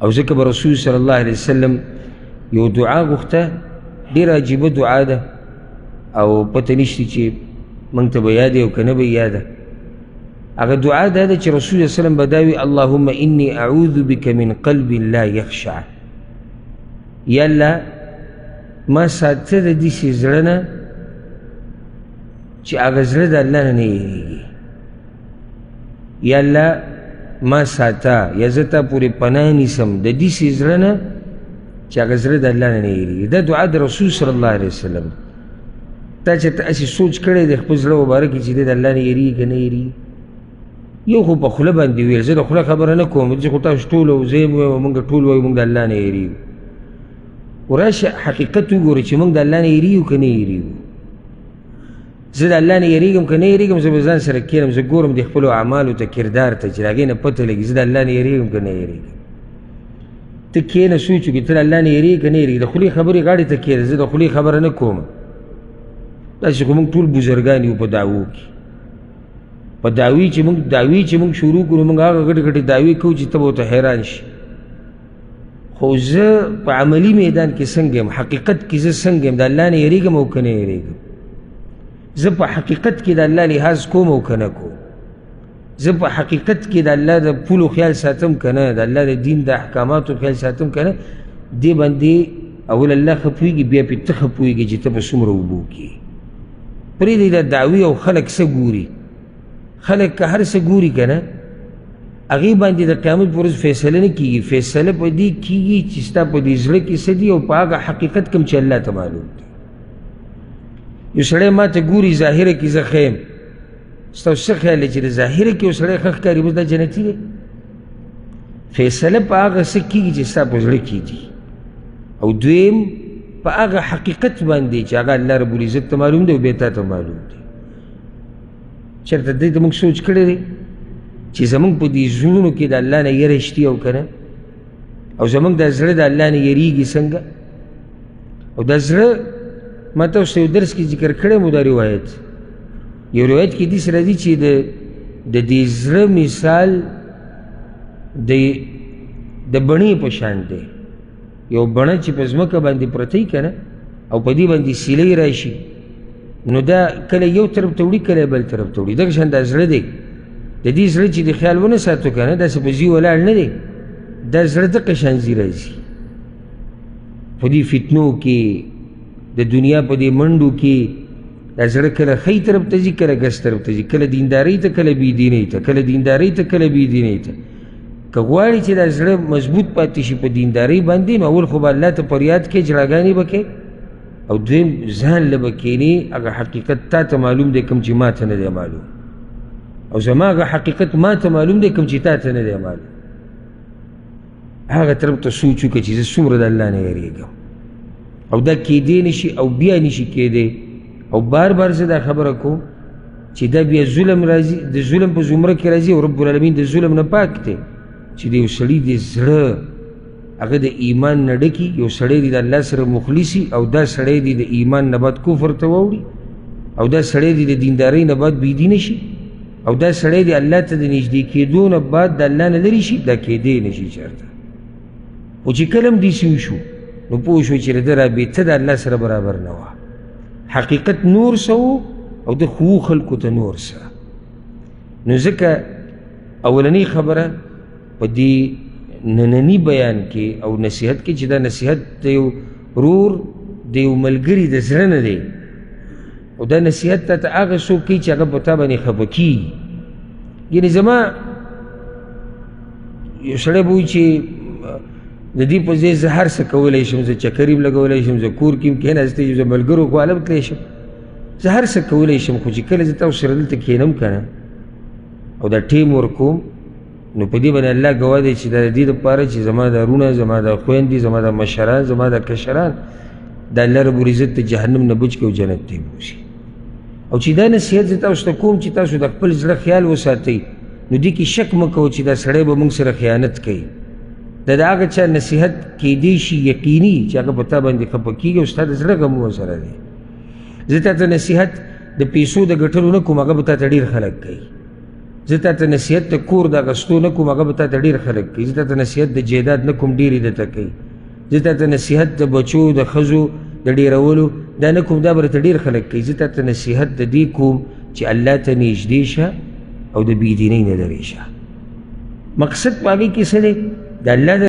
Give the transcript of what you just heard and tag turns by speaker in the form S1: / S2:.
S1: او ځکه به رسول صلی الله علیه وسلم یو دعا غوښته ډېره عجیبه دعا ده او پته نشته چې موږ ته به یاد او که نه به یاده. هغه دعا دا ده چې رسول صلی الله علیه وسلم به دا وي اللهم انی اعوذ بک من قلب لا یخشع. یا الله ما ساته د داسې زړه نه چې هغه زړه د الله نه نه یېرېږي. یا الله ما ساته یا زه تا پورې پناه نیسم د داسې زړه نه چې هغه زړه د الله نه نه یېرېږي. دا دعا د رسول صلی الله علیه وسلم. تا چې ته هسې سوچ کړی دی خپل زړه مبارک کې چې دی د الله نه یېرېږي که نه یېرېږي. یو خو په خوله باندې ویل، زه د خوله خبره نه کوم چې خو تاسو ټول او زه یم وایم موږ ټول وایو موږ د الله نه یېرېږو. وراشه حقیقت وګورئ چې موږ د الله نه یېرېږو که نه یېرېږو. زه د الله نه یېرېږم که نه یېرېږم، زه به ځان سره کښېنم، زه ګورم د خپلو اعمالو ته کردار ته چې د هغې نه پته لګي زه د الله نه یېرېږم که نه یېرېږم. ته کښېنه سوچ وکړې ته د الله نه یېرېږې که نه یېرېږې. د خولې خبرې غاړې ته کښېنه، زه د خولې خبره نه کوم. داسې خو موږ ټول بزرګان یو په دعوو کې، په دعوی چې موږ شروع کړو موږ هغه غټې غټې دعوې کوو چې ته به ورته حیران شي. خو زه په عملي میدان کې څنګه یم، حقیقت کې زه څنګه یم، د الله نه یېرېږم او که نه یېرېږم. زه په حقیقت کې د الله لحاظ کوم او که نه کوم. زه په حقیقت کې د الله د پولو خیال ساتم که نه، د الله د دین د احکاماتو خیال ساتم که نه. دې باندې اول الله ښه پوهېږي، بیا پرې ته ښه پوهېږي چې ته په څومره اوبو کې. پرېږدئ دا دعوي او خلک څه ګوري. خلک که هر څه ګوري که نه هغې باندې د قیامت په ورځ فیصله نه کېږي. فیصله په دې کېږي چې ستا په دې زړه کې څه دي او په هغه حقیقت کوم چې الله ته معلوم دی. یو سړی ما ته ګوري ظاهره کې زه ښه یم، ستاسو څه خیال دی چې د ظاهره کې یو سړی ښه ښکاري بس دا جنتي دی؟ فیصله په هغه څه کېږي چې ستا په زړه کې دي، او دویم په هغه حقیقت باندې چې هغه الله رب العزت ته معلوم دی او بیا تا ته معلوم دی. چېرته دې ته موږ سوچ کړی دی چې زموږ په دې زړونو کې د الله نه یره شتي او که نه، او زموږ دا زړه د الله نه یېرېږي څنګه؟ او دا زړه ما تاسو ته یو درس کې ذکر کړی مو دا روایت. یو روایت کې داسې راځي چې د دې زړه مثال د بڼې په شان دی. یو بڼه چې په ځمکه باندې پرته وي که نه او په دې باندې سیلۍ راشي نو دا کله یو طرف ته وړي کله بل طرف ته وړي. دغه شان دا زړه دی. د دې زړه چې د خیال ونه ساتو که نه داسې په ځي ولاړ نه دی. دا زړه دغه شان ځي راځي په دې فتنو کې، د دنیا په دې منډو کې. دا زړه کله ښی طرف ته ځي کله ګس طرف ته ځي، کله دیندارۍ ته کله بېدینۍ ته، کله دیندارۍ ته کله بېدینۍ ته. که غواړې چې دا زړه مضبوط پاتې شي په دیندارۍ باندې نو اول خو به الله ته فریاد کوې، جړاګانې به کوې، او دویم ځان له به کښېنې هغه حقیقت تا ته معلوم دی کوم چې ما ته نه دی معلوم، او زما هغه حقیقت ما ته معلوم دی کوم چې تا ته نه دی معلوم. هغه طرف ته سوچ وکړه چې زه څومره د الله نه یېرېږم، او دا کېدی نه شي او بیا نه شي کېدی. او بار بار زه دا خبره کوم چې دا بیا ظلم راځي، د ظلم په زمره کې راځي، او رب العالمین د ظلم نه پاک دی چې د یو سړي د زړه هغه د ایمان نه ډکي. یو سړی دی د الله سره مخلصي او دا سړی دی د ایمان نه بعد کفر ته واوړي، او دا سړی دی د دیندارۍ نه بعد بېدینه شي، او دا سړی دی الله ته د نږدې کېدو نه بعد د الله نه لرې شي. دا کېدی نه شي چېرته. خو چې کله هم داسې وشو نو پوه شو چې د ده رابطه د الله سره برابر نه وه. حقیقت نور څه و او د خو خلکو ته نور څه. نو ځکه اولنۍ خبره په دې ننني بیان کې او نصیحت کې چې دا نصیحت د یو ورور د یو ملګري د زړه نه دی، او دا نصیحت ته هغه څوک کوي چې هغه په تا باندې خفه کېږي. یعنې زما یو سړی به وایي چې د دې په ځای زه هر څه کولی شم، زه چکر یم لګولی شم، زه کور کې یم کښېناستی یم، زه ملګرو خوا الم تلی شم، زه هر څه کولی شم، خو چې کله زه تاسو سره دلته کښېنم که نه او دا ټیم ورکوم نو په دې باندې الله ګواه دی چې دا د دې دپاره چې زما دا وروڼه، زما دا خویندې، زما دا مشران، زما دا کشران د الله رب العزت د جهنم نه بچ کړي او جنت ته یې بوځي. او چې دا نصیحت زه تاسو ته کوم چې تاسو د خپل زړه خیال وساتئ نو دې کې شک مه کوئ چې دا سړی به موږ سره خیانت کوي. دا د هغه چا نصیحت کېدی شي یقیني چې هغه په تا باندې خفه کېږي او ستا د زړه غم ورسره دی. زه تا ته نصیحت د پیسو د ګټلو نه کوم، هغه به تا ته ډېر خلک کوي. زه تا ته نصیحت د کور د اخیستو نه کوم، هغه به تا ته ډېر خلک کوي. زه تا ته نصیحت د جیداد نه کوم، ډېر یې درته کوي. زه تا ته نصیحت د بچو د ښځو د ډېرولو دا نه کوم، دا به درته ډېر خلک کوي. زه تا ته نصیحت د دې کوم چې الله ته نږدې شه او د بېدینۍ نه لرې شه. مقصد په هغې کې څه دی؟ د الله